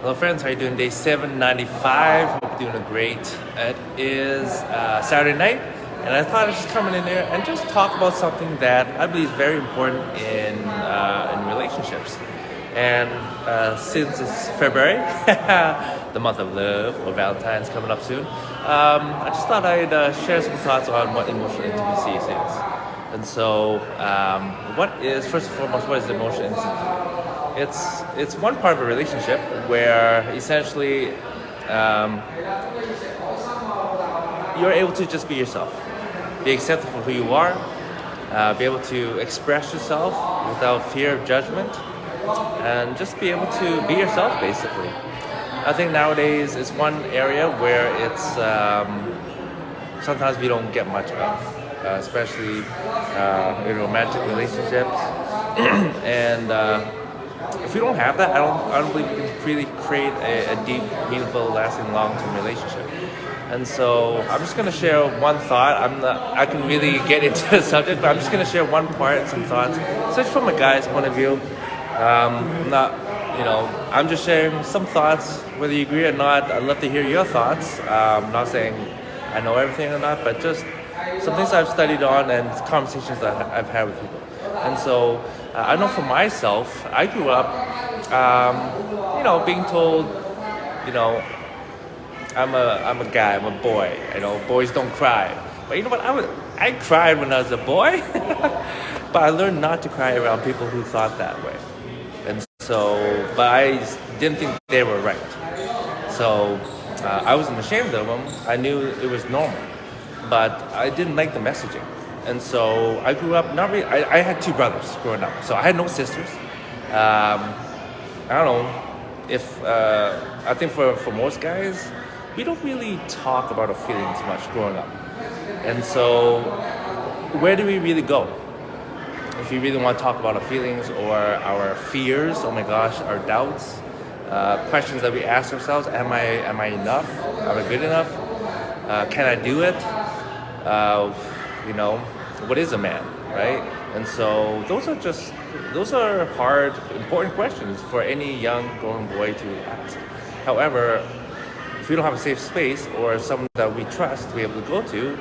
Hello friends, how are you doing? Day 795. Hope you're doing great. It is Saturday night, and I thought I'd just come in there and just talk about something that I believe is very important in relationships. And since it's February, the month of love, or Valentine's coming up soon, I just thought I'd share some thoughts on what emotional intimacy is. And so, first and foremost, what is emotional intimacy? It's one part of a relationship where essentially you're able to just be yourself, be accepted for who you are, be able to express yourself without fear of judgment, and just be able to be yourself, basically. I think nowadays it's one area where it's sometimes we don't get much of, especially in romantic relationships, and if we don't have that, I don't believe we can really create a deep, meaningful, lasting, long-term relationship. And so I'm just gonna share one thought. I can really get into the subject, but I'm just gonna share one part and some thoughts, especially from a guy's point of view. Not, I'm just sharing some thoughts. Whether you agree or not, I'd love to hear your thoughts. I'm not saying I know everything or not, but just some things I've studied on and conversations that I've had with people. And so I know for myself, I grew up, being told, I'm a guy, I'm a boy. Boys don't cry. But you know what? I cried when I was a boy, but I learned not to cry around people who thought that way. And so, but I didn't think they were right. So I wasn't ashamed of them. I knew it was normal, but I didn't like the messaging. And so I grew up not really. I had two brothers growing up, so I had no sisters. I don't know if I think for most guys, we don't really talk about our feelings much growing up. And so, where do we really go if we really want to talk about our feelings or our fears? Oh my gosh, our doubts, questions that we ask ourselves: Am I enough? Am I good enough? Can I do it? What is a man, right? And so those are hard, important questions for any young growing boy to ask. However, if we don't have a safe space or someone that we trust to be able to go to,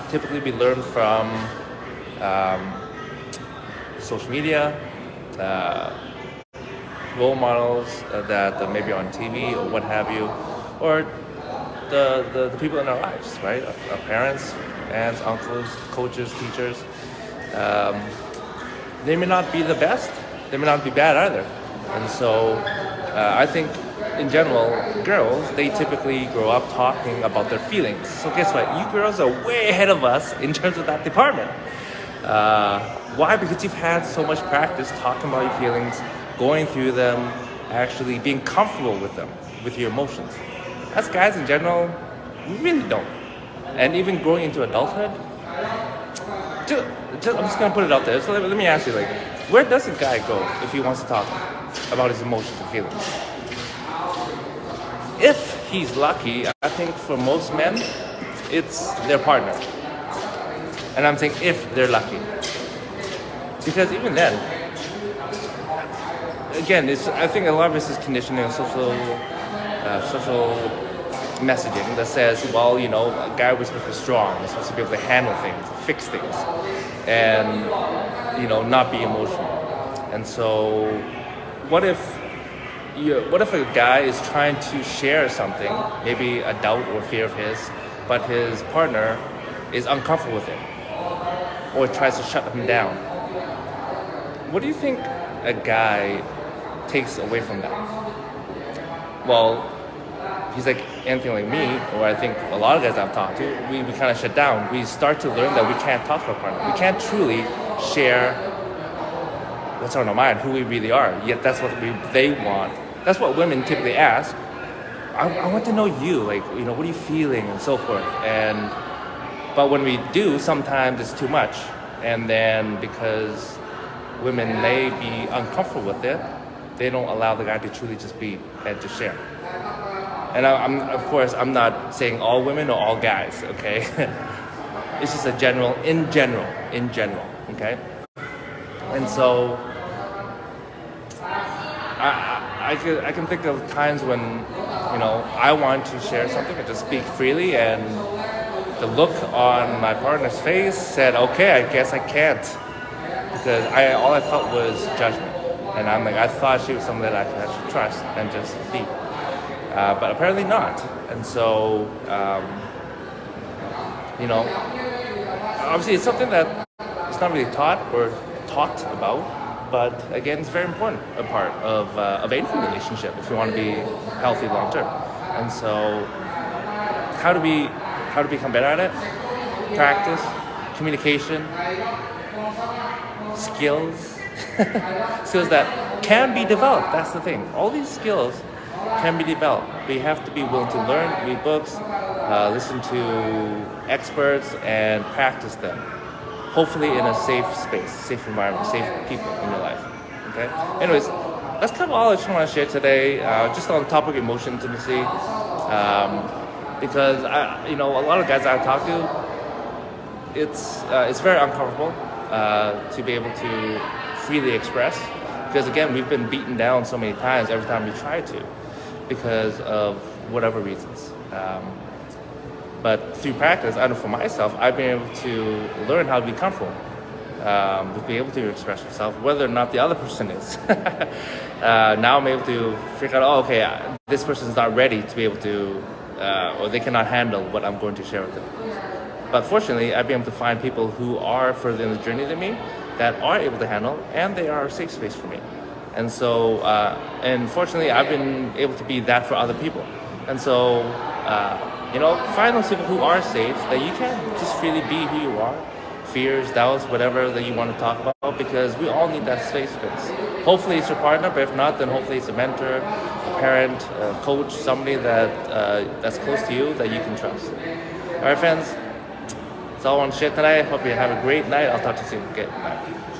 typically we learn from social media, role models that maybe on TV or what have you, or the people in our lives, right? Our parents, aunts, uncles, coaches, teachers. They may not be the best. They may not be bad either. And so I think in general, girls, they typically grow up talking about their feelings. So guess what? You girls are way ahead of us in terms of that department. Why? Because you've had so much practice talking about your feelings, going through them, actually being comfortable with them, with your emotions. As guys in general, we really don't. And even growing into adulthood, I'm just gonna put it out there. So let me ask you, where does a guy go if he wants to talk about his emotions and feelings? If he's lucky, I think for most men, it's their partner. And I'm saying if they're lucky, because even then, again, I think a lot of this is conditioning, social messaging that says, well, a guy was supposed to be strong, was supposed to be able to handle things, fix things, and not be emotional. And so, what if a guy is trying to share something, maybe a doubt or fear of his, but his partner is uncomfortable with it, or tries to shut him down? What do you think a guy takes away from that? Well, he's like anything like me, or I think a lot of guys I've talked to, we kind of shut down. We start to learn that we can't talk to our partner. We can't truly share what's on our mind, who we really are. Yet that's what they want. That's what women typically ask. I want to know you, what are you feeling, and so forth. But when we do, sometimes it's too much. And then because women may be uncomfortable with it, they don't allow the guy to truly just be and to share. And I'm not saying all women or all guys, okay? It's just in general, okay? And so, I can think of times when, you know, I want to share something and just speak freely, and the look on my partner's face said, okay, I guess I can't, because all I felt was judgment, and I'm like, I thought she was someone that I should trust and just be, but apparently not, and so you know, obviously it's something that it's not really taught or talked about, but again, it's very important a part of any relationship if you want to be healthy long term. And so, how do we become better at it? Practice, communication, skills, skills that can be developed. That's the thing. All these skills can be developed, but you have to be willing to learn, read books, listen to experts, and practice them. Hopefully in a safe space, safe environment, safe people in your life. Okay. Anyways, that's kind of all I just want to share today. Just on the topic of emotion intimacy, because a lot of guys I talk to, it's very uncomfortable to be able to freely express, because again, we've been beaten down so many times every time we try to, because of whatever reasons. But through practice, I know for myself, I've been able to learn how to be comfortable, to be able to express myself, whether or not the other person is. Now I'm able to figure out, oh, okay, this person is not ready to be able to, or they cannot handle what I'm going to share with them. But fortunately, I've been able to find people who are further in the journey than me, that are able to handle, and they are a safe space for me. And so, and fortunately, I've been able to be that for other people. And so, find those people who are safe, that you can just freely be who you are, fears, doubts, whatever that you want to talk about, because we all need that safe space. Hopefully it's your partner, but if not, then hopefully it's a mentor, a parent, a coach, somebody that's close to you that you can trust. All right, friends, that's all I want to share tonight. Hope you have a great night. I'll talk to you soon. Okay, bye.